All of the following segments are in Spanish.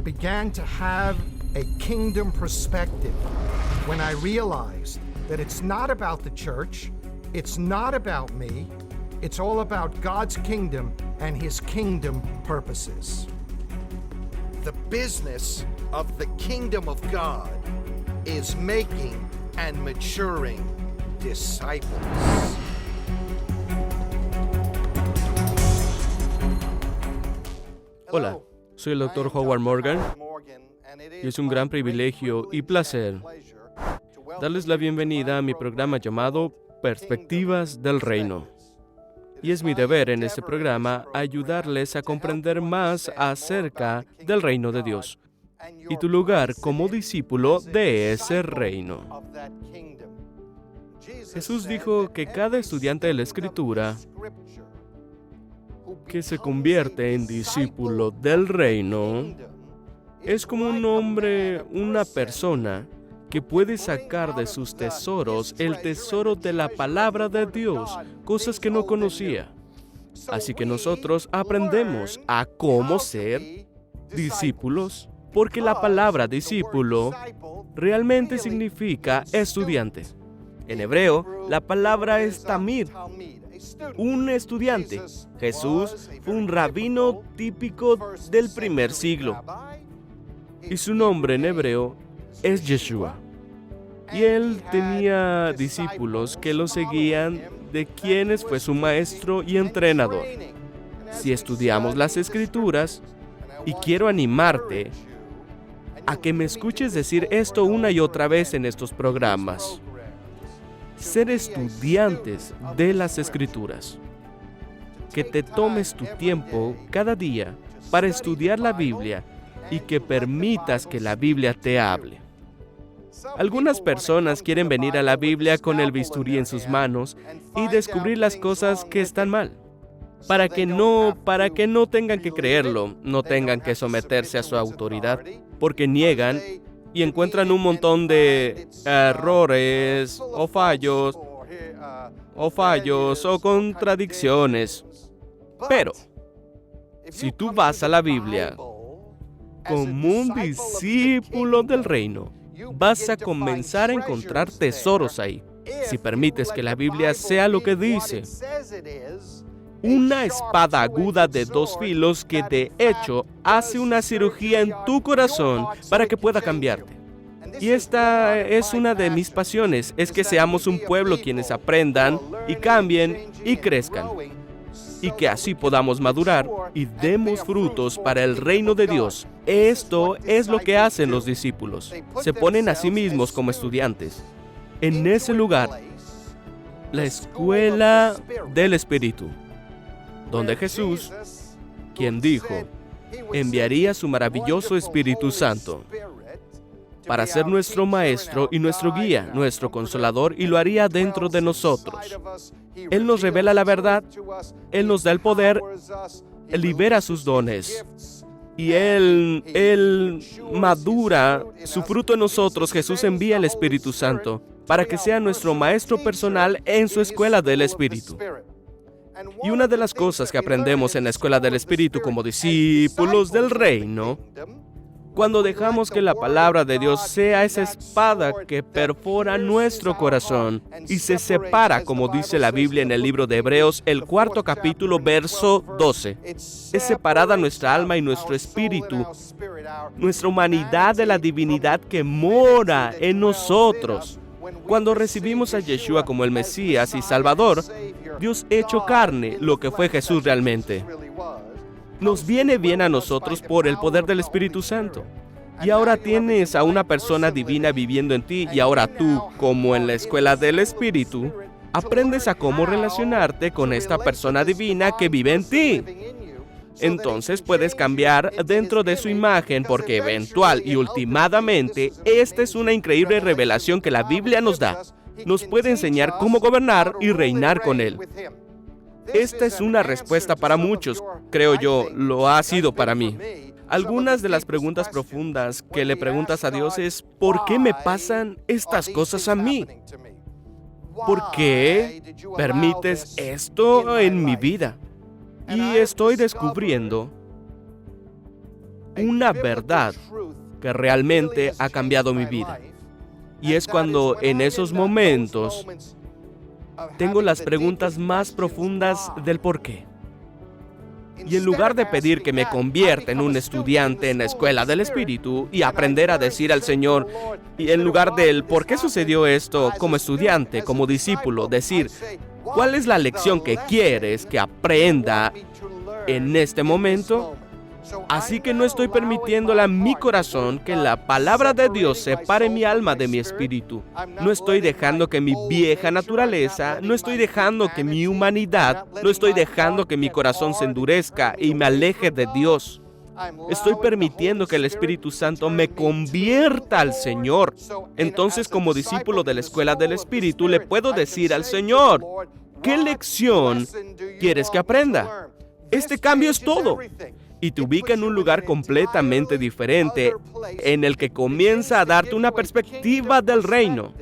began to have a kingdom perspective when I realized that it's not about the church, it's not about me, it's all about God's kingdom and His kingdom purposes. The business of the kingdom of God is making and maturing disciples. Hola, soy el Dr. Howard Morgan y es un gran privilegio y placer darles la bienvenida a mi programa llamado Perspectivas del Reino. Y es mi deber en este programa ayudarles a comprender más acerca del reino de Dios y tu lugar como discípulo de ese reino. Jesús dijo que cada estudiante de la Escritura que se convierte en discípulo del reino es como un hombre, una persona que puede sacar de sus tesoros el tesoro de la palabra de Dios, cosas que no conocía. Así que nosotros aprendemos a cómo ser discípulos, porque la palabra discípulo realmente significa estudiante. En hebreo, la palabra es tamid, un estudiante. Jesús fue un rabino típico del primer siglo, y su nombre en hebreo es Yeshua. Y él tenía discípulos que lo seguían, de quienes fue su maestro y entrenador. Si estudiamos las Escrituras, y quiero animarte a que me escuches decir esto una y otra vez en estos programas, ser estudiantes de las Escrituras, que te tomes tu tiempo cada día para estudiar la Biblia y que permitas que la Biblia te hable. Algunas personas quieren venir a la Biblia con el bisturí en sus manos y descubrir las cosas que están mal, para que no tengan que creerlo, no tengan que someterse a su autoridad, porque niegan y encuentran un montón de errores o fallos o contradicciones. Pero, si tú vas a la Biblia como un discípulo del reino, vas a comenzar a encontrar tesoros ahí. Si permites que la Biblia sea lo que dice, una espada aguda de dos filos que de hecho hace una cirugía en tu corazón para que pueda cambiarte. Y esta es una de mis pasiones, es que seamos un pueblo quienes aprendan y cambien y crezcan. Y que así podamos madurar y demos frutos para el reino de Dios. Esto es lo que hacen los discípulos. Se ponen a sí mismos como estudiantes. En ese lugar, la escuela del Espíritu, donde Jesús, quien dijo, enviaría su maravilloso Espíritu Santo para ser nuestro maestro y nuestro guía, nuestro consolador, y lo haría dentro de nosotros. Él nos revela la verdad, Él nos da el poder, Él libera sus dones, y Él madura su fruto en nosotros. Jesús envía el Espíritu Santo para que sea nuestro maestro personal en su escuela del Espíritu. Y una de las cosas que aprendemos en la escuela del Espíritu como discípulos del reino, cuando dejamos que la palabra de Dios sea esa espada que perfora nuestro corazón y se separa, como dice la Biblia en el libro de Hebreos, el 4º capítulo, verso 12. Es separada nuestra alma y nuestro espíritu, nuestra humanidad de la divinidad que mora en nosotros. Cuando recibimos a Yeshua como el Mesías y Salvador, Dios hecho carne, lo que fue Jesús realmente, nos viene bien a nosotros por el poder del Espíritu Santo. Y ahora tienes a una persona divina viviendo en ti, y ahora tú, como en la escuela del Espíritu, aprendes a cómo relacionarte con esta persona divina que vive en ti. Entonces puedes cambiar dentro de su imagen, porque eventual y ultimadamente esta es una increíble revelación que la Biblia nos da. Nos puede enseñar cómo gobernar y reinar con Él. Esta es una respuesta para muchos, creo yo, lo ha sido para mí. Algunas de las preguntas profundas que le preguntas a Dios es, ¿por qué me pasan estas cosas a mí? ¿Por qué permites esto en mi vida? Y estoy descubriendo una verdad que realmente ha cambiado mi vida. Y es cuando en esos momentos tengo las preguntas más profundas del por qué. Y en lugar de pedir que me convierta en un estudiante en la escuela del Espíritu y aprender a decir al Señor, y en lugar del por qué sucedió esto como estudiante, como discípulo, decir, ¿cuál es la lección que quieres que aprenda en este momento? Así que no estoy permitiéndole a mi corazón que la palabra de Dios separe mi alma de mi espíritu. No estoy dejando que mi vieja naturaleza, no estoy dejando que mi humanidad, no estoy dejando que mi corazón se endurezca y me aleje de Dios. Estoy permitiendo que el Espíritu Santo me convierta al Señor. Entonces, como discípulo de la escuela del Espíritu, le puedo decir al Señor, ¿qué lección quieres que aprenda? Este cambio es todo. Y te ubica en un lugar completamente diferente, en el que comienza a darte una perspectiva del reino.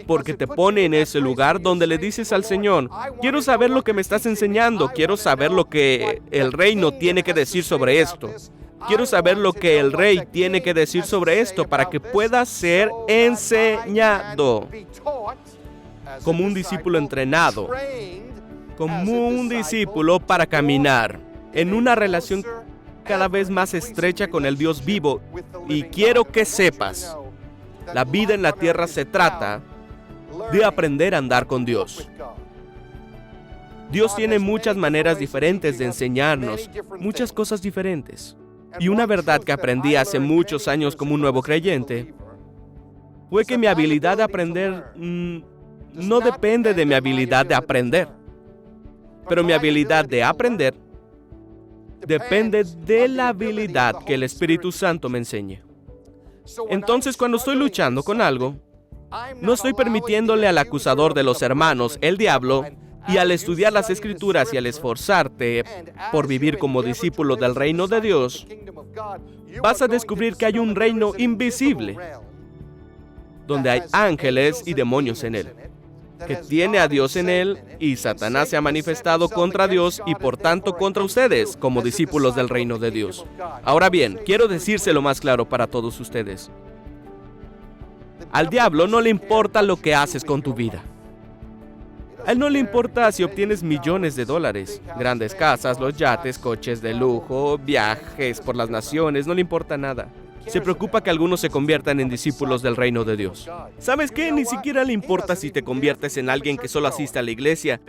Porque te pone en ese lugar donde le dices al Señor, quiero saber lo que me estás enseñando, quiero saber lo que el reino tiene que decir sobre esto. Quiero saber lo que el rey tiene que decir sobre esto para que pueda ser enseñado como un discípulo entrenado, como un discípulo para caminar en una relación cada vez más estrecha con el Dios vivo. Y quiero que sepas, la vida en la tierra se trata de aprender a andar con Dios. Dios tiene muchas maneras diferentes de enseñarnos, muchas cosas diferentes. Y una verdad que aprendí hace muchos años como un nuevo creyente fue que mi habilidad de aprender no depende de mi habilidad de aprender, pero mi habilidad de aprender depende de la habilidad que el Espíritu Santo me enseñe. Entonces, cuando estoy luchando con algo, no estoy permitiéndole al acusador de los hermanos, el diablo, y al estudiar las Escrituras y al esforzarte por vivir como discípulo del reino de Dios, vas a descubrir que hay un reino invisible, donde hay ángeles y demonios en él, que tiene a Dios en él, y Satanás se ha manifestado contra Dios y por tanto contra ustedes como discípulos del reino de Dios. Ahora bien, quiero decírselo más claro para todos ustedes. Al diablo no le importa lo que haces con tu vida. A él no le importa si obtienes millones de dólares, grandes casas, los yates, coches de lujo, viajes por las naciones, no le importa nada. Se preocupa que algunos se conviertan en discípulos del reino de Dios. ¿Sabes qué? Ni siquiera le importa si te conviertes en alguien que solo asiste a la iglesia.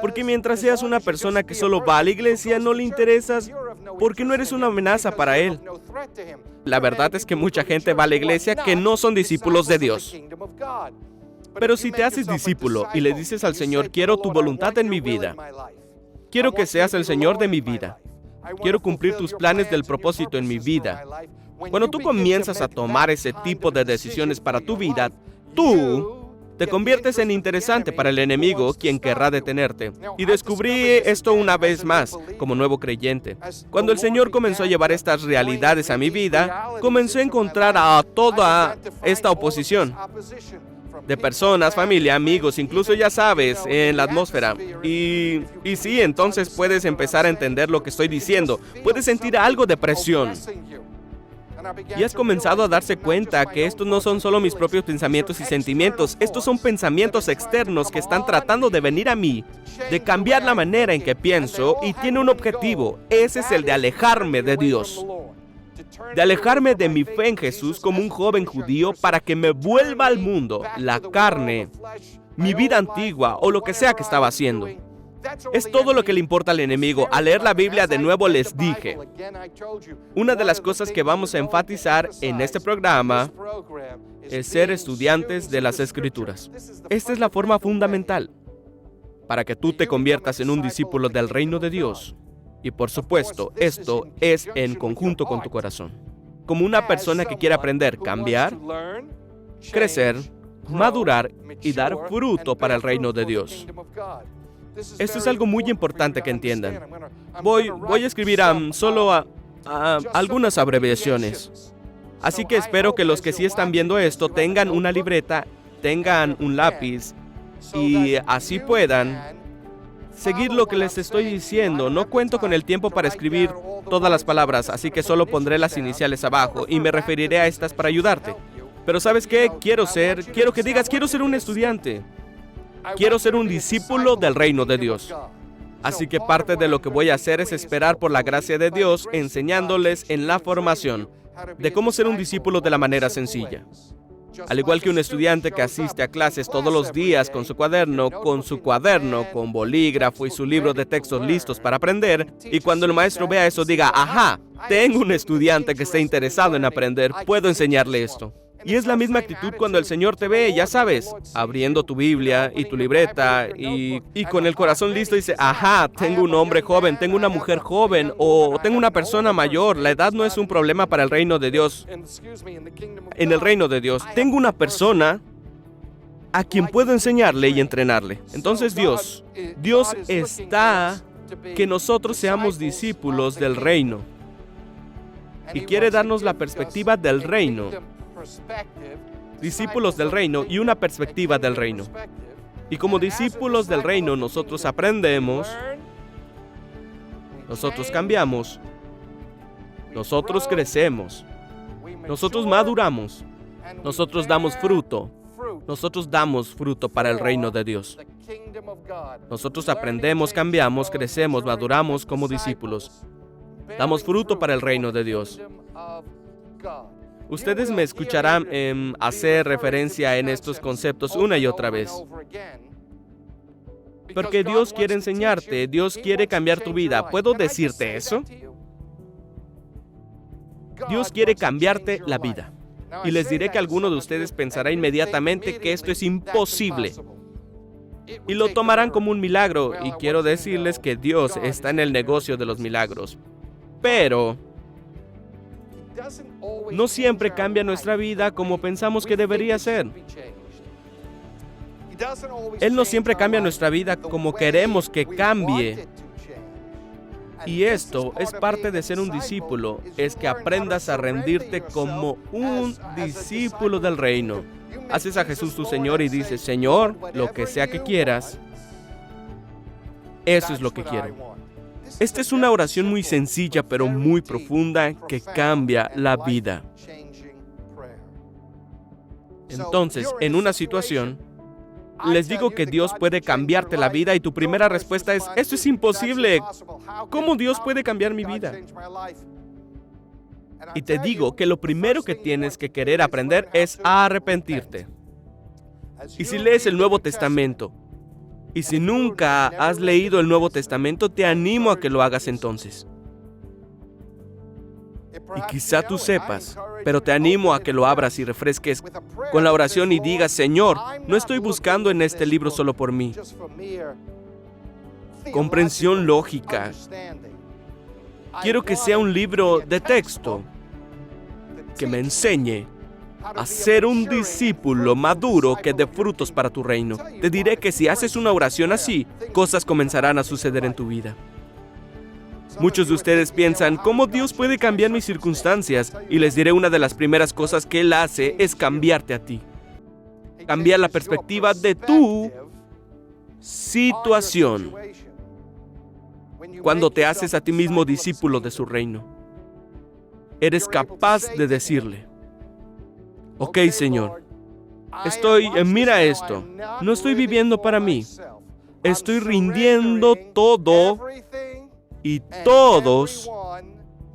Porque mientras seas una persona que solo va a la iglesia, no le interesas porque no eres una amenaza para él. La verdad es que mucha gente va a la iglesia que no son discípulos de Dios. Pero si te haces discípulo y le dices al Señor, quiero tu voluntad en mi vida, quiero que seas el Señor de mi vida, quiero cumplir tus planes del propósito en mi vida. Cuando tú comienzas a tomar ese tipo de decisiones para tu vida, tú te conviertes en interesante para el enemigo, quien querrá detenerte. Y descubrí esto una vez más, como nuevo creyente. Cuando el Señor comenzó a llevar estas realidades a mi vida, comencé a encontrar a toda esta oposición de personas, familia, amigos, incluso ya sabes, en la atmósfera. Y sí, entonces puedes empezar a entender lo que estoy diciendo. Puedes sentir algo de presión. Y has comenzado a darse cuenta que estos no son solo mis propios pensamientos y sentimientos, estos son pensamientos externos que están tratando de venir a mí, de cambiar la manera en que pienso, y tiene un objetivo. Ese es el de alejarme de Dios, de alejarme de mi fe en Jesús como un joven judío para que me vuelva al mundo, la carne, mi vida antigua o lo que sea que estaba haciendo. Es todo lo que le importa al enemigo. Al leer la Biblia de nuevo les dije, una de las cosas que vamos a enfatizar en este programa es ser estudiantes de las Escrituras. Esta es la forma fundamental para que tú te conviertas en un discípulo del reino de Dios. Y por supuesto, esto es en conjunto con tu corazón. Como una persona que quiere aprender, cambiar, crecer, madurar y dar fruto para el reino de Dios. Esto es algo muy importante que entiendan. Voy a escribir solo algunas abreviaciones. Así que espero que los que sí están viendo esto tengan una libreta, tengan un lápiz y así puedan seguir lo que les estoy diciendo. No cuento con el tiempo para escribir todas las palabras, así que solo pondré las iniciales abajo y me referiré a estas para ayudarte. Pero ¿sabes qué? Quiero que digas, quiero ser un estudiante. Quiero ser un discípulo del reino de Dios. Así que parte de lo que voy a hacer es esperar por la gracia de Dios, enseñándoles en la formación de cómo ser un discípulo de la manera sencilla. Al igual que un estudiante que asiste a clases todos los días con su cuaderno, con bolígrafo y su libro de textos listos para aprender, y cuando el maestro vea eso diga, ajá, tengo un estudiante que está interesado en aprender, puedo enseñarle esto. Y es la misma actitud cuando el Señor te ve, ya sabes, abriendo tu Biblia y tu libreta y con el corazón listo dice, ajá, tengo un hombre joven, tengo una mujer joven o tengo una persona mayor. La edad no es un problema para el reino de Dios. En el reino de Dios, tengo una persona a quien puedo enseñarle y entrenarle. Entonces Dios está que nosotros seamos discípulos del reino y quiere darnos la perspectiva del reino. Discípulos del reino y una perspectiva del reino. Y como discípulos del reino nosotros aprendemos, nosotros cambiamos, nosotros crecemos, nosotros maduramos, nosotros damos fruto para el reino de Dios. Nosotros aprendemos, cambiamos, crecemos, maduramos como discípulos. Damos fruto para el reino de Dios. Ustedes me escucharán hacer referencia en estos conceptos una y otra vez. Porque Dios quiere enseñarte, Dios quiere cambiar tu vida. ¿Puedo decirte eso? Dios quiere cambiarte la vida. Y les diré que alguno de ustedes pensará inmediatamente que esto es imposible. Y lo tomarán como un milagro. Y quiero decirles que Dios está en el negocio de los milagros. Pero no siempre cambia nuestra vida como pensamos que debería ser. Él no siempre cambia nuestra vida como queremos que cambie. Y esto es parte de ser un discípulo, es que aprendas a rendirte como un discípulo del reino. Haces a Jesús tu Señor y dices, Señor, lo que sea que quieras, eso es lo que quiero. Esta es una oración muy sencilla, pero muy profunda, que cambia la vida. Entonces, en una situación, les digo que Dios puede cambiarte la vida y tu primera respuesta es, esto es imposible. ¿Cómo Dios puede cambiar mi vida? Y te digo que lo primero que tienes que querer aprender es a arrepentirte. Y si lees el Nuevo Testamento, y si nunca has leído el Nuevo Testamento, te animo a que lo hagas entonces. Y quizá tú sepas, pero te animo a que lo abras y refresques con la oración y digas, Señor, no estoy buscando en este libro solo por mí. Comprensión lógica. Quiero que sea un libro de texto que me enseñe a ser un discípulo maduro que dé frutos para tu reino. Te diré que si haces una oración así, cosas comenzarán a suceder en tu vida. Muchos de ustedes piensan, ¿cómo Dios puede cambiar mis circunstancias? Y les diré, una de las primeras cosas que Él hace es cambiarte a ti. Cambiar la perspectiva de tu situación. Cuando te haces a ti mismo discípulo de su reino, eres capaz de decirle, ok, Señor, mira esto, no estoy viviendo para mí, estoy rindiendo todo y todos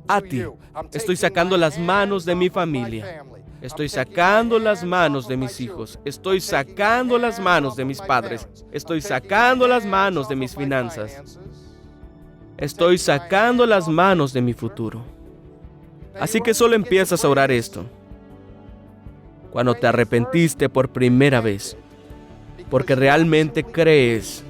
a ti. Estoy sacando las manos de mi familia, estoy sacando las manos de mis hijos, estoy sacando las manos de mis padres, estoy sacando las manos de mis finanzas, estoy sacando las manos de mi futuro. Así que solo empiezas a orar esto cuando te arrepentiste por primera vez, porque realmente crees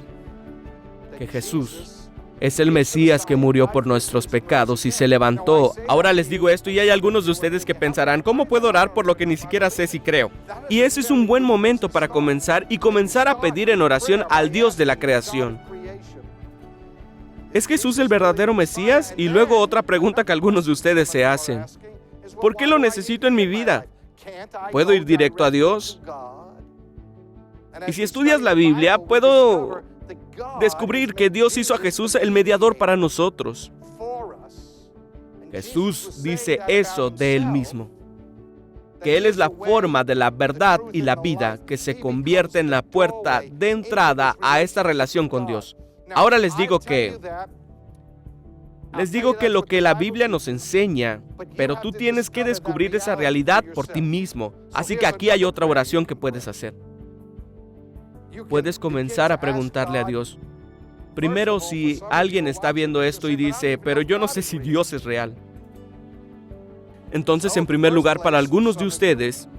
que Jesús es el Mesías que murió por nuestros pecados y se levantó. Ahora les digo esto y hay algunos de ustedes que pensarán, ¿cómo puedo orar por lo que ni siquiera sé si creo? Y ese es un buen momento para comenzar a pedir en oración al Dios de la creación. ¿Es Jesús el verdadero Mesías? Y luego otra pregunta que algunos de ustedes se hacen. ¿Por qué lo necesito en mi vida? ¿Puedo ir directo a Dios? Y si estudias la Biblia, puedo Descubrir que Dios hizo a Jesús el mediador para nosotros. Jesús dice eso de Él mismo, que Él es la forma de la verdad y la vida que se convierte en la puerta de entrada a esta relación con Dios. Ahora les digo que lo que la Biblia nos enseña, pero tú tienes que descubrir esa realidad por ti mismo. Así que aquí hay otra oración que puedes hacer. Puedes comenzar a preguntarle a Dios. Primero, si alguien está viendo esto y dice, pero yo no sé si Dios es real. Entonces, en primer lugar, para algunos de ustedes,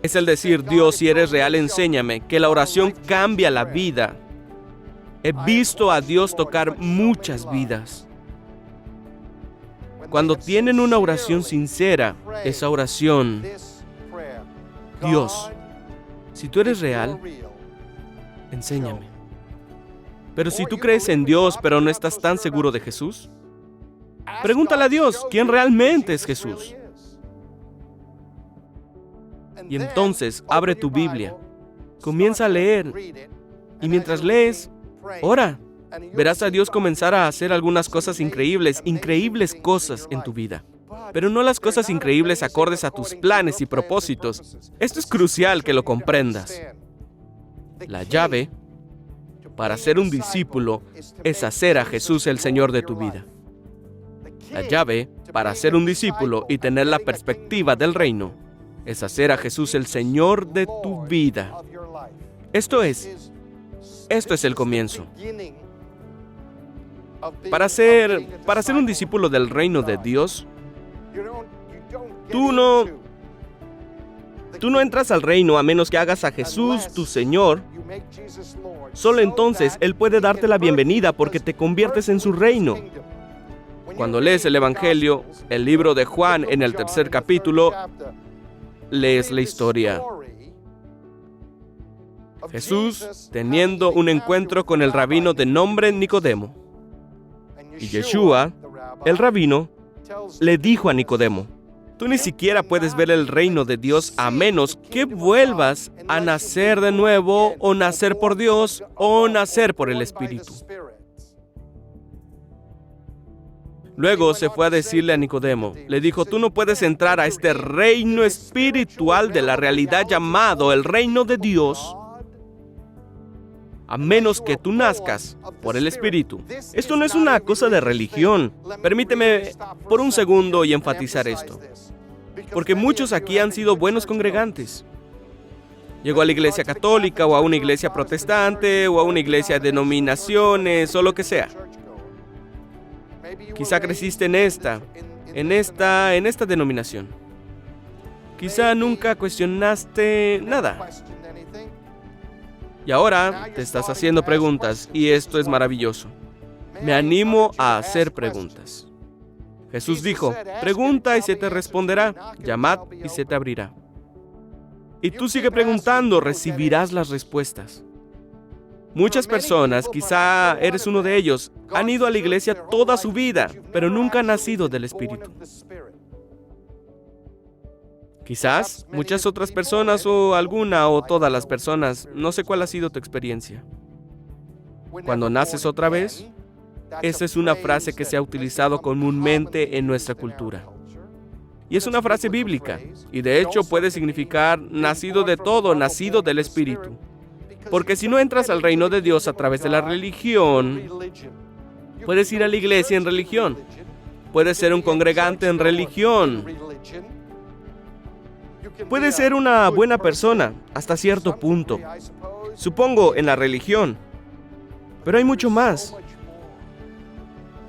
es el decir, Dios, si eres real, enséñame, que la oración cambia la vida. He visto a Dios tocar muchas vidas. Cuando tienen una oración sincera, esa oración, Dios, si tú eres real, enséñame. Pero si tú crees en Dios, pero no estás tan seguro de Jesús, pregúntale a Dios, ¿quién realmente es Jesús? Y entonces, abre tu Biblia, comienza a leer, y mientras lees, ora. Verás a Dios comenzar a hacer algunas cosas increíbles cosas en tu vida. Pero no las cosas increíbles acordes a tus planes y propósitos. Esto es crucial que lo comprendas. La llave para ser un discípulo es hacer a Jesús el Señor de tu vida. La llave para ser un discípulo y tener la perspectiva del reino es hacer a Jesús el Señor de tu vida. Esto es el comienzo. Para ser un discípulo del reino de Dios, tú no entras al reino a menos que hagas a Jesús tu Señor. Solo entonces Él puede darte la bienvenida porque te conviertes en su reino. Cuando lees el Evangelio, el libro de Juan, en el 3er capítulo, lees la historia. Jesús teniendo un encuentro con el rabino de nombre Nicodemo. Y Yeshua, el rabino, le dijo a Nicodemo, tú ni siquiera puedes ver el reino de Dios a menos que vuelvas a nacer de nuevo, o nacer por Dios, o nacer por el Espíritu. Luego se fue a decirle a Nicodemo, le dijo, tú no puedes entrar a este reino espiritual de la realidad llamado el reino de Dios, a menos que tú nazcas por el Espíritu. Esto no es una cosa de religión. Permíteme por un segundo y enfatizar esto. Porque muchos aquí han sido buenos congregantes. Llegó a la iglesia católica, o a una iglesia protestante, o a una iglesia de denominaciones, o lo que sea. Quizá creciste en esta denominación. Quizá nunca cuestionaste nada. Y ahora te estás haciendo preguntas, y esto es maravilloso. Me animo a hacer preguntas. Jesús dijo, pregunta y se te responderá, llamad y se te abrirá. Y tú sigue preguntando, recibirás las respuestas. Muchas personas, quizá eres uno de ellos, han ido a la iglesia toda su vida, pero nunca han nacido del Espíritu. Quizás muchas otras personas, o alguna o todas las personas, no sé cuál ha sido tu experiencia. Cuando naces otra vez, esa es una frase que se ha utilizado comúnmente en nuestra cultura. Y es una frase bíblica, y de hecho puede significar nacido de todo, nacido del Espíritu. Porque si no entras al reino de Dios a través de la religión, puedes ir a la iglesia en religión, puedes ser un congregante en religión, puedes ser una buena persona hasta cierto punto, supongo, en la religión, pero hay mucho más.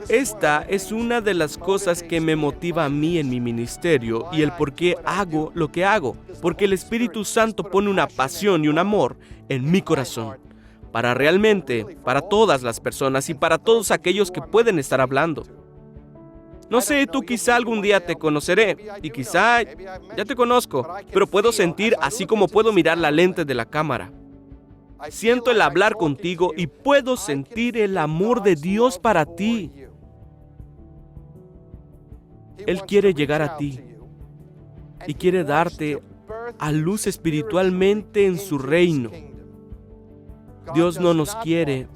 Esta es una de las cosas que me motiva a mí en mi ministerio y el por qué hago lo que hago, porque el Espíritu Santo pone una pasión y un amor en mi corazón, para todas las personas y para todos aquellos que pueden estar hablando. No sé, tú quizá algún día te conoceré, y quizá ya te conozco, pero puedo sentir así como puedo mirar la lente de la cámara. Siento el hablar contigo y puedo sentir el amor de Dios para ti. Él quiere llegar a ti y quiere darte a luz espiritualmente en su reino. Dios no nos quiere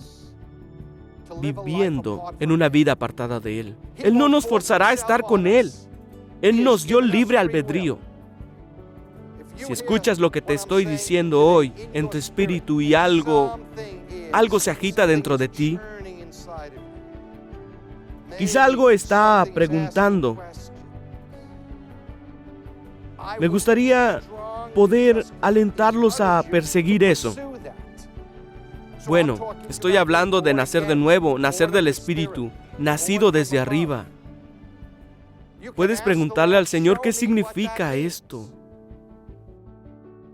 viviendo en una vida apartada de Él. Él no nos forzará a estar con Él. Él nos dio libre albedrío. Si escuchas lo que te estoy diciendo hoy en tu espíritu y algo se agita dentro de ti, quizá algo está preguntando. Me gustaría poder alentarlos a perseguir eso. Bueno, estoy hablando de nacer de nuevo, nacer del Espíritu, nacido desde arriba. Puedes preguntarle al Señor qué significa esto.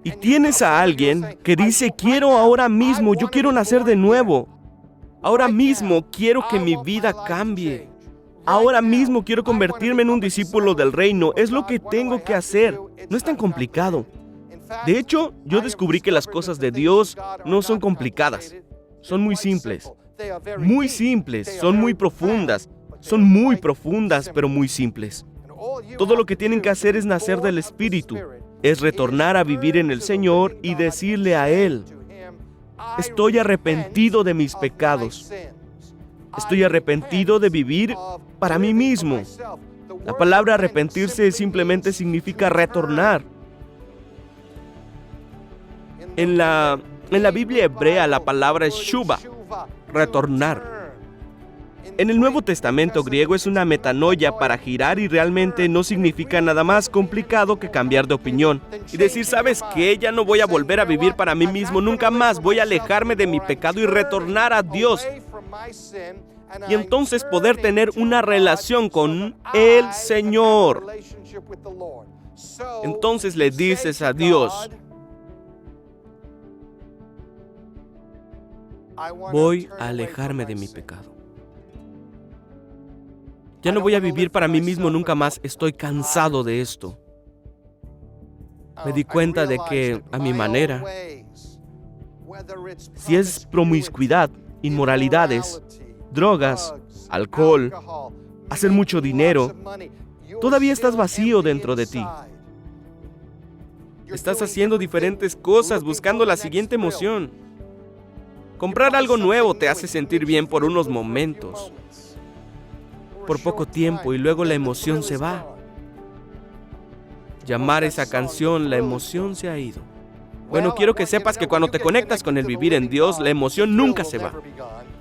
Y tienes a alguien que dice, quiero ahora mismo, yo quiero nacer de nuevo. Ahora mismo quiero que mi vida cambie. Ahora mismo quiero convertirme en un discípulo del reino. Es lo que tengo que hacer. No es tan complicado. De hecho, yo descubrí que las cosas de Dios no son complicadas. Son muy simples. Muy simples. Son muy profundas. Son muy profundas, pero muy simples. Todo lo que tienen que hacer es nacer del Espíritu. Es retornar a vivir en el Señor y decirle a Él, estoy arrepentido de mis pecados. Estoy arrepentido de vivir para mí mismo. La palabra arrepentirse simplemente significa retornar. En la Biblia hebrea la palabra es shuva, retornar. En el Nuevo Testamento griego es una metanoia para girar y realmente no significa nada más complicado que cambiar de opinión y decir, ¿sabes qué? Ya no voy a volver a vivir para mí mismo, nunca más voy a alejarme de mi pecado y retornar a Dios. Y entonces poder tener una relación con el Señor. Entonces le dices a Dios, voy a alejarme de mi pecado. Ya no voy a vivir para mí mismo nunca más. Estoy cansado de esto. Me di cuenta de que, a mi manera, si es promiscuidad, inmoralidades, drogas, alcohol, hacer mucho dinero, todavía estás vacío dentro de ti. Estás haciendo diferentes cosas, buscando la siguiente emoción. Comprar algo nuevo te hace sentir bien por unos momentos, por poco tiempo, y luego la emoción se va. Llamar esa canción, la emoción se ha ido. Bueno, quiero que sepas que cuando te conectas con el vivir en Dios, la emoción nunca se va.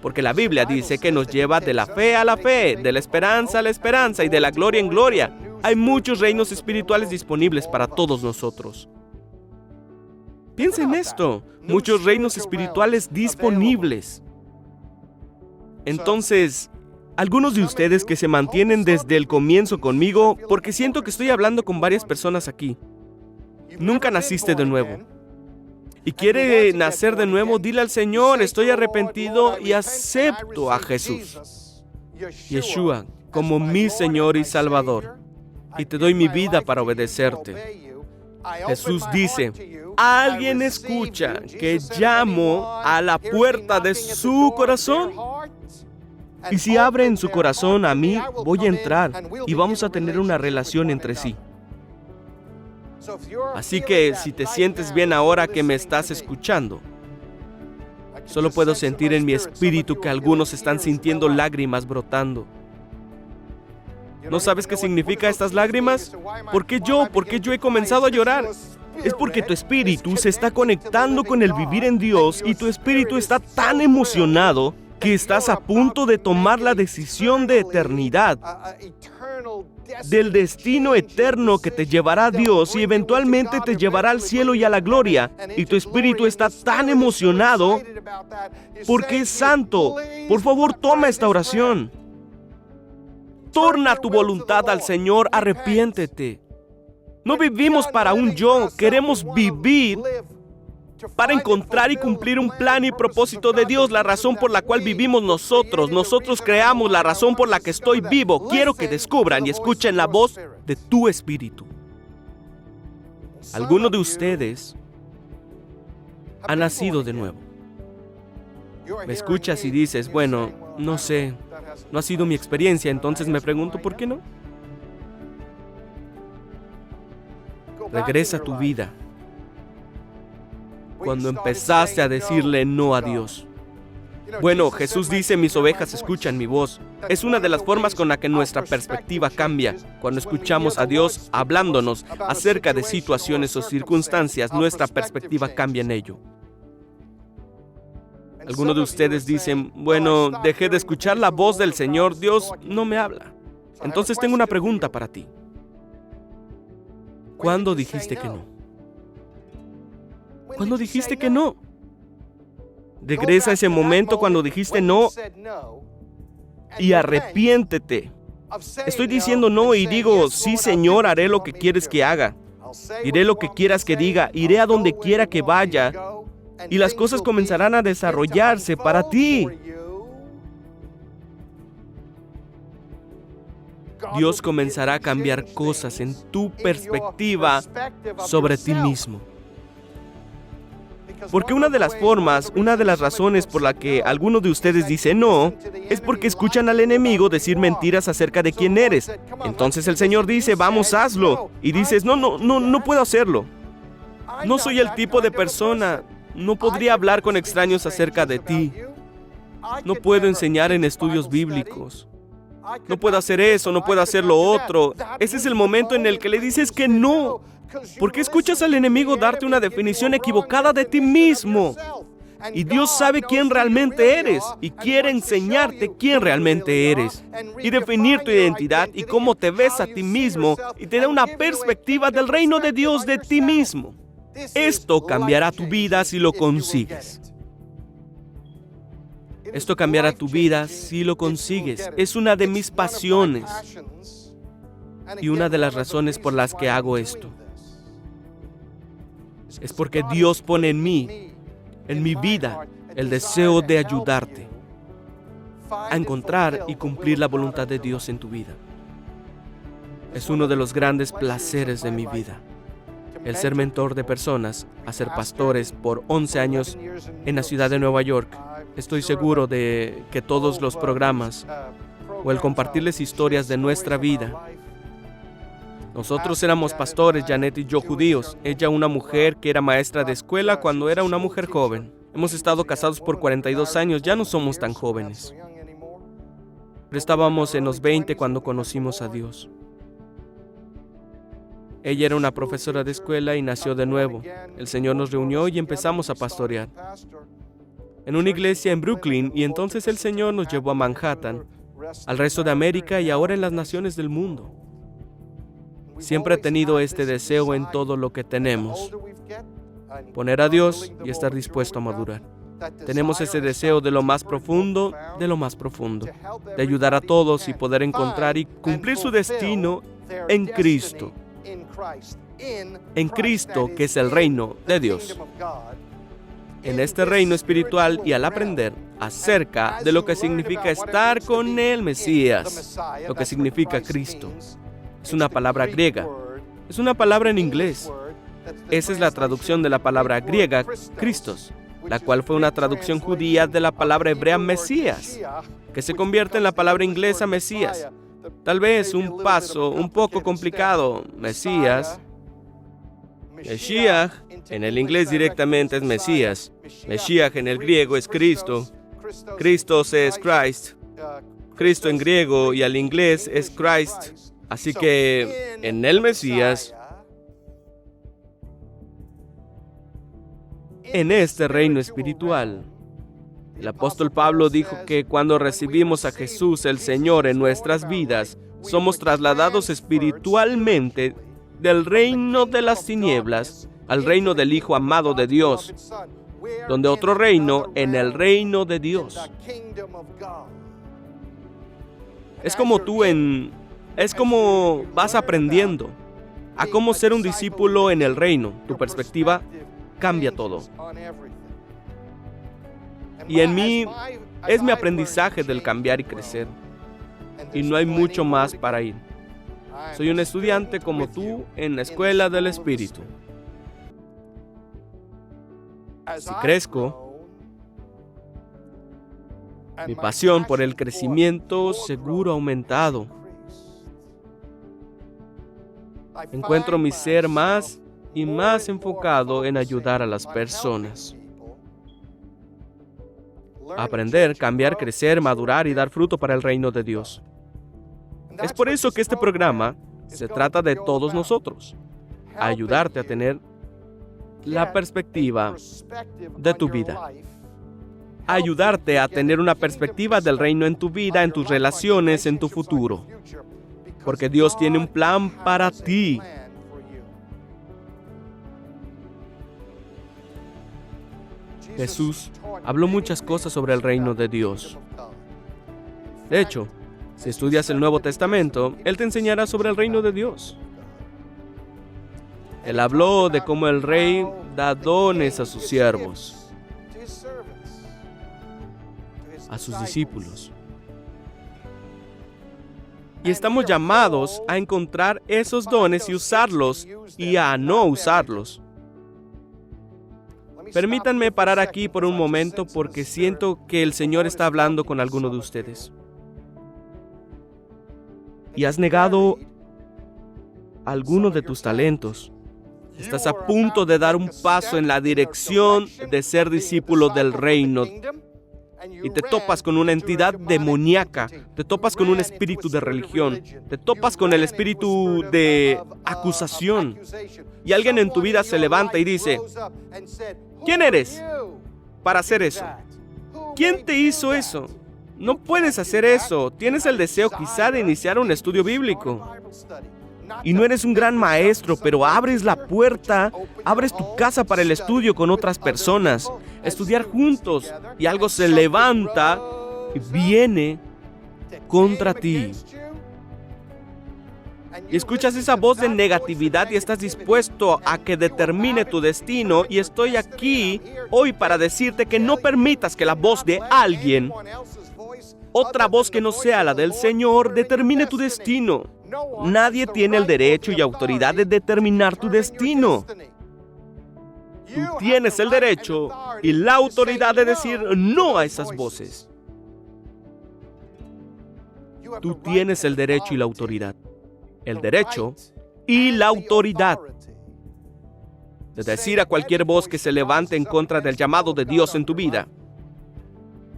Porque la Biblia dice que nos lleva de la fe a la fe, de la esperanza a la esperanza y de la gloria en gloria. Hay muchos reinos espirituales disponibles para todos nosotros. Piensa en esto, muchos reinos espirituales disponibles. Entonces, algunos de ustedes que se mantienen desde el comienzo conmigo, porque siento que estoy hablando con varias personas aquí, nunca naciste de nuevo. Y quiere nacer de nuevo, dile al Señor, estoy arrepentido y acepto a Jesús, Yeshua, como mi Señor y Salvador. Y te doy mi vida para obedecerte. Jesús dice, ¿alguien escucha que llamo a la puerta de su corazón? Y si abre en su corazón a mí, voy a entrar y vamos a tener una relación entre sí. Así que si te sientes bien ahora que me estás escuchando, solo puedo sentir en mi espíritu que algunos están sintiendo lágrimas brotando. ¿No sabes qué significa estas lágrimas? ¿Por qué yo he comenzado a llorar? Es porque tu espíritu se está conectando con el vivir en Dios y tu espíritu está tan emocionado que estás a punto de tomar la decisión de eternidad, del destino eterno que te llevará a Dios y eventualmente te llevará al cielo y a la gloria. Y tu espíritu está tan emocionado porque es santo. Por favor, toma esta oración. Torna tu voluntad al Señor, arrepiéntete. No vivimos para un yo, queremos vivir para encontrar y cumplir un plan y propósito de Dios, la razón por la cual vivimos nosotros. Nosotros creamos la razón por la que estoy vivo. Quiero que descubran y escuchen la voz de tu espíritu. Alguno de ustedes ha nacido de nuevo. Me escuchas y dices, bueno, no sé, no ha sido mi experiencia, entonces me pregunto, ¿por qué no? Regresa a tu vida. Cuando empezaste a decirle no a Dios. Bueno, Jesús dice, mis ovejas escuchan mi voz. Es una de las formas con la que nuestra perspectiva cambia. Cuando escuchamos a Dios hablándonos acerca de situaciones o circunstancias, nuestra perspectiva cambia en ello. Algunos de ustedes dicen, bueno, dejé de escuchar la voz del Señor, Dios no me habla. Entonces tengo una pregunta para ti. ¿Cuándo dijiste que no? ¿Cuándo dijiste que no? Regresa a ese momento cuando dijiste no y arrepiéntete. Estoy diciendo no y digo, sí, Señor, haré lo que quieres que haga. Diré lo que quieras que diga, iré a donde quiera que vaya y las cosas comenzarán a desarrollarse para ti. Dios comenzará a cambiar cosas en tu perspectiva sobre ti mismo. Porque una de las formas, una de las razones por la que algunos de ustedes dicen no, es porque escuchan al enemigo decir mentiras acerca de quién eres. Entonces el Señor dice, vamos, hazlo. Y dices, no puedo hacerlo. No soy el tipo de persona, no podría hablar con extraños acerca de ti. No puedo enseñar en estudios bíblicos. No puedo hacer eso, no puedo hacer lo otro. Ese es el momento en el que le dices que no. ¿Por qué escuchas al enemigo darte una definición equivocada de ti mismo? Y Dios sabe quién realmente eres y quiere enseñarte quién realmente eres y definir tu identidad y cómo te ves a ti mismo y te da una perspectiva del reino de Dios de ti mismo. Esto cambiará tu vida si lo consigues. Esto cambiará tu vida si lo consigues. Es una de mis pasiones y una de las razones por las que hago esto. Es porque Dios pone en mí, en mi vida, el deseo de ayudarte a encontrar y cumplir la voluntad de Dios en tu vida. Es uno de los grandes placeres de mi vida, el ser mentor de personas, a ser pastores por 11 años en la ciudad de Nueva York. Estoy seguro de que todos los programas o el compartirles historias de nuestra vida. Nosotros éramos pastores, Janet y yo judíos. Ella una mujer que era maestra de escuela cuando era una mujer joven. Hemos estado casados por 42 años, ya no somos tan jóvenes. Pero estábamos en los 20 cuando conocimos a Dios. Ella era una profesora de escuela y nació de nuevo. El Señor nos reunió y empezamos a pastorear en una iglesia en Brooklyn, y entonces el Señor nos llevó a Manhattan, al resto de América y ahora en las naciones del mundo. Siempre he tenido este deseo en todo lo que tenemos: poner a Dios y estar dispuesto a madurar. Tenemos ese deseo de lo más profundo, de ayudar a todos y poder encontrar y cumplir su destino en Cristo. En Cristo, que es el reino de Dios. En este reino espiritual y al aprender acerca de lo que significa estar con el Mesías, lo que significa Cristo. Es una palabra griega, es una palabra en inglés. Esa es la traducción de la palabra griega, Christos, la cual fue una traducción judía de la palabra hebrea Mesías, que se convierte en la palabra inglesa Mesías. Tal vez un paso un poco complicado. Mesías, Meshiach, en el inglés directamente es Mesías. Meshiach en el griego es Cristo. Christos es Christ. Cristo en griego y al inglés es Christ. Así que en el Mesías, en este reino espiritual, el apóstol Pablo dijo que cuando recibimos a Jesús el Señor en nuestras vidas, somos trasladados espiritualmente del reino de las tinieblas al reino del Hijo amado de Dios, donde otro reino en el reino de Dios. Es como vas aprendiendo a cómo ser un discípulo en el reino. Tu perspectiva cambia todo. Y en mí es mi aprendizaje del cambiar y crecer. Y no hay mucho más para ir. Soy un estudiante como tú en la escuela del Espíritu. Si crezco, mi pasión por el crecimiento seguro ha aumentado. Encuentro mi ser más y más enfocado en ayudar a las personas. aprender, cambiar, crecer, madurar y dar fruto para el reino de Dios. Es por eso que este programa se trata de todos nosotros, ayudarte a tener la perspectiva de tu vida, ayudarte a tener una perspectiva del reino en tu vida, en tus relaciones, en tu futuro, porque Dios tiene un plan para ti. Jesús habló muchas cosas sobre el reino de Dios. De hecho, si estudias el Nuevo Testamento, Él te enseñará sobre el reino de Dios. Él habló de cómo el rey da dones a sus siervos, a sus discípulos. Y estamos llamados a encontrar esos dones y usarlos y a no usarlos. Permítanme parar aquí por un momento porque siento que el Señor está hablando con alguno de ustedes. Y has negado alguno de tus talentos. Estás a punto de dar un paso en la dirección de ser discípulo del reino. Y te topas con una entidad demoníaca, te topas con un espíritu de religión, te topas con el espíritu de acusación. Y alguien en tu vida se levanta y dice, ¿quién eres para hacer eso? ¿Quién te hizo eso? No puedes hacer eso. Tienes el deseo quizá de iniciar un estudio bíblico. Y no eres un gran maestro, pero abres la puerta, abres tu casa para el estudio con otras personas, estudiar juntos, y algo se levanta y viene contra ti. Y escuchas esa voz de negatividad y estás dispuesto a que determine tu destino. Y estoy aquí hoy para decirte que no permitas que la voz de alguien, otra voz que no sea la del Señor, determine tu destino. Nadie tiene el derecho y autoridad de determinar tu destino. Tú tienes el derecho y la autoridad de decir no a esas voces. Tú tienes el derecho y la autoridad. El derecho y la autoridad de decir a cualquier voz que se levante en contra del llamado de Dios en tu vida.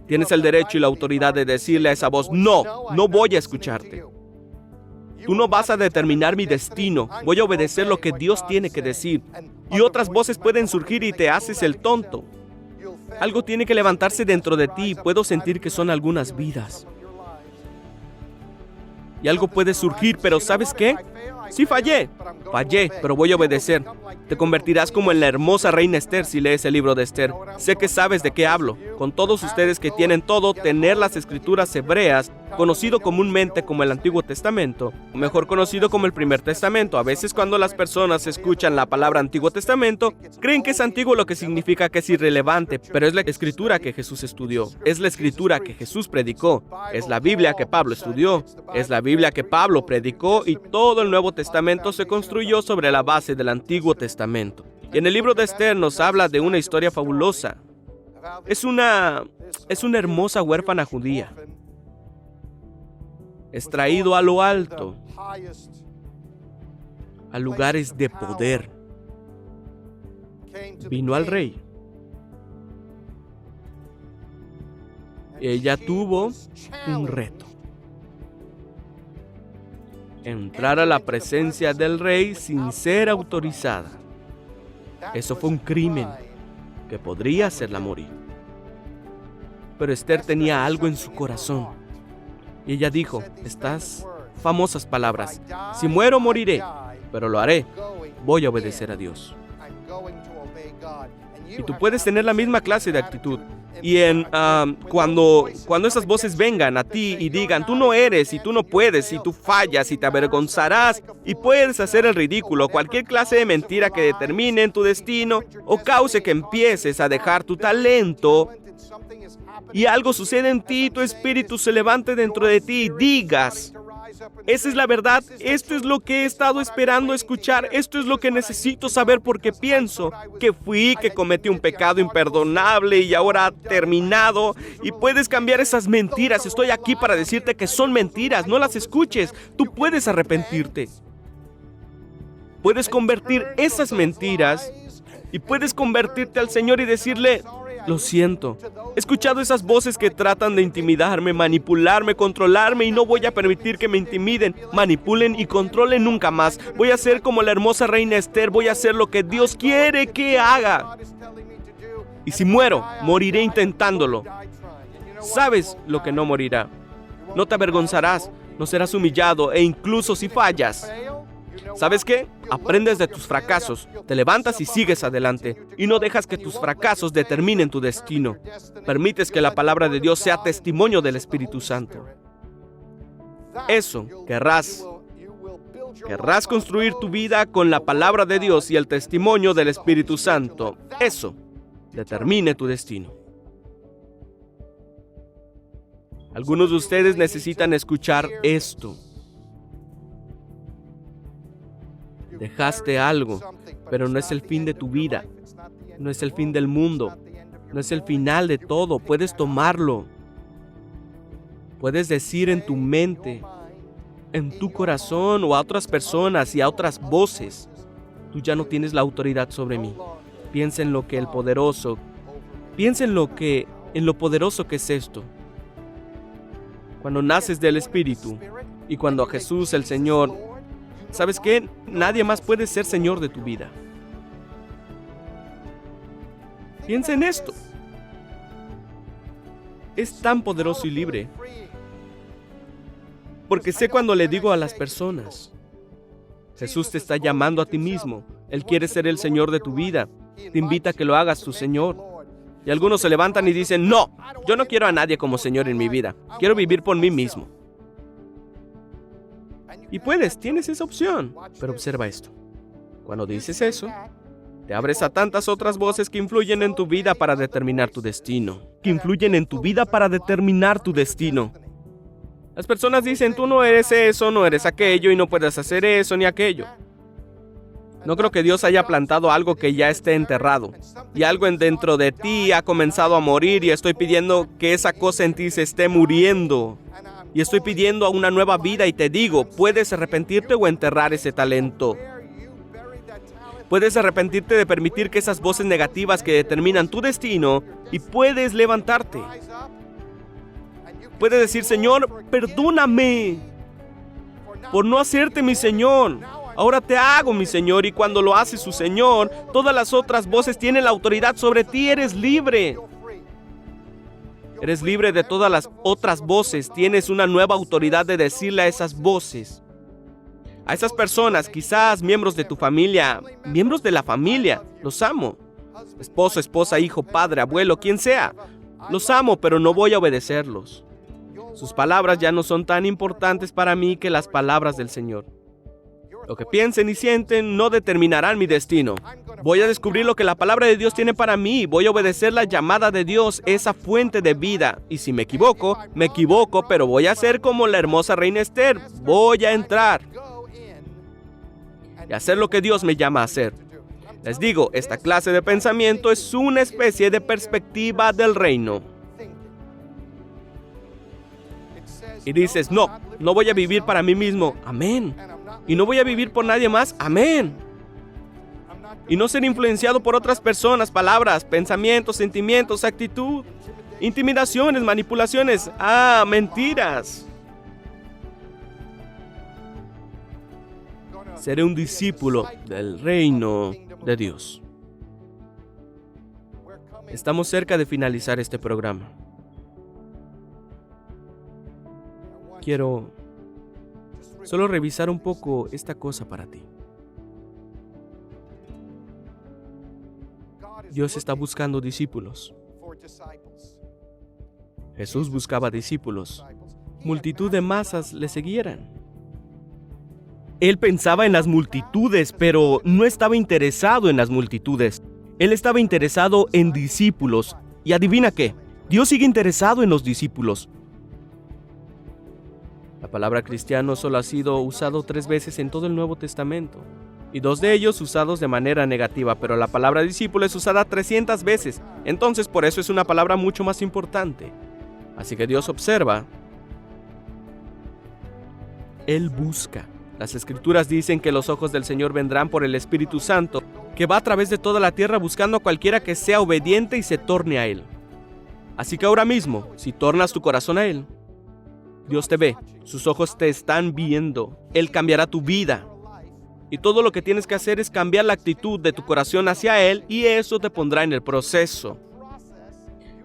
Tienes el derecho y la autoridad de decirle a esa voz, no voy a escucharte. Tú no vas a determinar mi destino, voy a obedecer lo que Dios tiene que decir. Y otras voces pueden surgir y te haces el tonto. Algo tiene que levantarse dentro de ti, puedo sentir que son algunas vidas. Y algo puede surgir, pero ¿sabes qué? Sí fallé, pero voy a obedecer. Te convertirás como en la hermosa reina Esther si lees el libro de Esther. Sé que sabes de qué hablo. Con todos ustedes que tienen todo, tener las escrituras hebreas, conocido comúnmente como el Antiguo Testamento, o mejor conocido como el Primer Testamento. A veces cuando las personas escuchan la palabra Antiguo Testamento, creen que es antiguo, lo que significa que es irrelevante, pero es la escritura que Jesús estudió, es la escritura que Jesús predicó, es la Biblia que Pablo estudió, es la Biblia que Pablo predicó, y todo el Nuevo Testamento se construyó sobre la base del Antiguo Testamento. Y en el libro de Esther nos habla de una historia fabulosa. Es una hermosa huérfana judía. Extraído a lo alto, a lugares de poder. Vino al rey. Ella tuvo un reto. Entrar a la presencia del rey sin ser autorizada. Eso fue un crimen que podría hacerla morir. Pero Esther tenía algo en su corazón. Y ella dijo estas famosas palabras: si muero, moriré, pero lo haré. Voy a obedecer a Dios. Y tú puedes tener la misma clase de actitud. Y cuando esas voces vengan a ti y digan, tú no eres, y tú no puedes, y tú fallas, y te avergonzarás, y puedes hacer el ridículo, cualquier clase de mentira que determine en tu destino, o cause que empieces a dejar tu talento, y algo sucede en ti, tu espíritu se levante dentro de ti y digas, esa es la verdad, esto es lo que he estado esperando escuchar, esto es lo que necesito saber porque pienso que cometí un pecado imperdonable y ahora ha terminado, y puedes cambiar esas mentiras. Estoy aquí para decirte que son mentiras, no las escuches, tú puedes arrepentirte. Puedes convertir esas mentiras y puedes convertirte al Señor y decirle, Lo siento. He escuchado esas voces que tratan de intimidarme, manipularme, controlarme y no voy a permitir que me intimiden, manipulen y controlen nunca más. Voy a ser como la hermosa reina Esther, voy a hacer lo que Dios quiere que haga. Y si muero, moriré intentándolo. ¿Sabes lo que no morirá? No te avergonzarás, no serás humillado e incluso si fallas. ¿Sabes qué? Aprendes de tus fracasos, te levantas y sigues adelante, y no dejas que tus fracasos determinen tu destino. Permites que la palabra de Dios sea testimonio del Espíritu Santo. Eso, querrás construir tu vida con la palabra de Dios y el testimonio del Espíritu Santo. Eso determine tu destino. Algunos de ustedes necesitan escuchar esto. Dejaste algo, pero no es el fin de tu vida. No es el fin del mundo. No es el final de todo. Puedes tomarlo. Puedes decir en tu mente, en tu corazón o a otras personas y a otras voces, tú ya no tienes la autoridad sobre mí. Piensa en lo poderoso que es esto. Cuando naces del Espíritu y cuando a Jesús el Señor, ¿sabes qué? Nadie más puede ser Señor de tu vida. Piensa en esto. Es tan poderoso y libre. Porque sé cuando le digo a las personas, Jesús te está llamando a ti mismo. Él quiere ser el Señor de tu vida. Te invita a que lo hagas tu Señor. Y algunos se levantan y dicen, no, yo no quiero a nadie como Señor en mi vida. Quiero vivir por mí mismo. Y tienes esa opción. Pero observa esto. Cuando dices eso, te abres a tantas otras voces que influyen en tu vida para determinar tu destino. Las personas dicen, tú no eres eso, no eres aquello, y no puedes hacer eso ni aquello. No creo que Dios haya plantado algo que ya esté enterrado. Y algo dentro de ti ha comenzado a morir y estoy pidiendo que esa cosa en ti se esté muriendo. Y estoy pidiendo una nueva vida y te digo, puedes arrepentirte o enterrar ese talento. Puedes arrepentirte de permitir que esas voces negativas que determinan tu destino y puedes levantarte. Puedes decir, Señor, perdóname por no hacerte mi Señor. Ahora te hago mi Señor, y cuando lo hace su Señor, todas las otras voces tienen la autoridad sobre ti. Eres libre. Eres libre de todas las otras voces. Tienes una nueva autoridad de decirle a esas voces, a esas personas, quizás miembros de tu familia, miembros de la familia, los amo. Esposo, esposa, hijo, padre, abuelo, quien sea. Los amo, pero no voy a obedecerlos. Sus palabras ya no son tan importantes para mí que las palabras del Señor. Lo que piensen y sienten no determinarán mi destino. Voy a descubrir lo que la palabra de Dios tiene para mí. Voy a obedecer la llamada de Dios, esa fuente de vida. Y si me equivoco, pero voy a ser como la hermosa reina Esther. Voy a entrar y hacer lo que Dios me llama a hacer. Les digo, esta clase de pensamiento es una especie de perspectiva del reino. Y dices, no voy a vivir para mí mismo. Amén. Y no voy a vivir por nadie más. Amén. Y no ser influenciado por otras personas, palabras, pensamientos, sentimientos, actitud, intimidaciones, manipulaciones. Mentiras. Seré un discípulo del reino de Dios. Estamos cerca de finalizar este programa. Quiero solo revisar un poco esta cosa para ti. Dios está buscando discípulos. Jesús buscaba discípulos. Multitud de masas le siguieran. Él pensaba en las multitudes, pero no estaba interesado en las multitudes. Él estaba interesado en discípulos. Y adivina qué, Dios sigue interesado en los discípulos. La palabra cristiano solo ha sido usado 3 veces en todo el Nuevo Testamento, y 2 de ellos usados de manera negativa, pero la palabra discípulo es usada 300 veces, entonces por eso es una palabra mucho más importante. Así que Dios observa. Él busca. Las Escrituras dicen que los ojos del Señor vendrán por el Espíritu Santo que va a través de toda la tierra buscando a cualquiera que sea obediente y se torne a Él. Así que ahora mismo, si tornas tu corazón a Él, Dios te ve, sus ojos te están viendo, Él cambiará tu vida. Y todo lo que tienes que hacer es cambiar la actitud de tu corazón hacia Él y eso te pondrá en el proceso.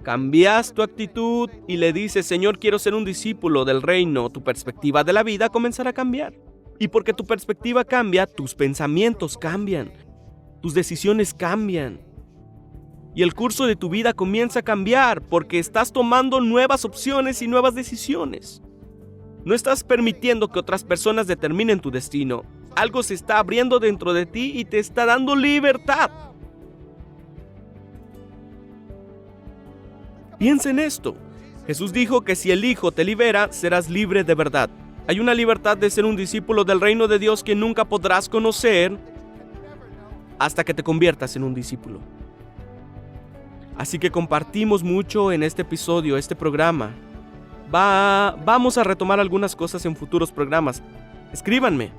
Cambias tu actitud y le dices, Señor, quiero ser un discípulo del reino. Tu perspectiva de la vida comenzará a cambiar. Y porque tu perspectiva cambia, tus pensamientos cambian. Tus decisiones cambian. Y el curso de tu vida comienza a cambiar porque estás tomando nuevas opciones y nuevas decisiones. No estás permitiendo que otras personas determinen tu destino. Algo se está abriendo dentro de ti y te está dando libertad. Piensa en esto. Jesús dijo que si el Hijo te libera, serás libre de verdad. Hay una libertad de ser un discípulo del reino de Dios que nunca podrás conocer hasta que te conviertas en un discípulo. Así que compartimos mucho en este episodio, este programa. Vamos a retomar algunas cosas en futuros programas. Escríbanme.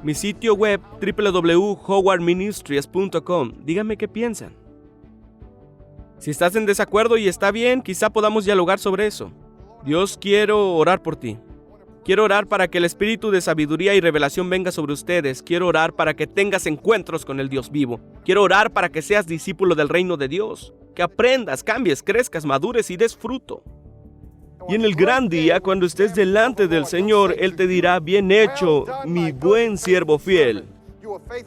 Mi sitio web www.howardministries.com. Díganme qué piensan. Si estás en desacuerdo y está bien, quizá podamos dialogar sobre eso. Dios, quiero orar por ti. Quiero orar para que el espíritu de sabiduría y revelación venga sobre ustedes. Quiero orar para que tengas encuentros con el Dios vivo. Quiero orar para que seas discípulo del reino de Dios. Que aprendas, cambies, crezcas, madures y des fruto. Y en el gran día, cuando estés delante del Señor, Él te dirá, bien hecho, mi buen siervo fiel,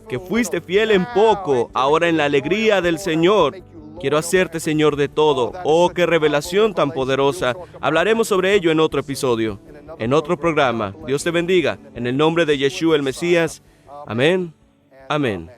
que fuiste fiel en poco, ahora en la alegría del Señor, quiero hacerte Señor de todo. Oh, qué revelación tan poderosa. Hablaremos sobre ello en otro episodio, en otro programa. Dios te bendiga. En el nombre de Yeshua el Mesías. Amén. Amén.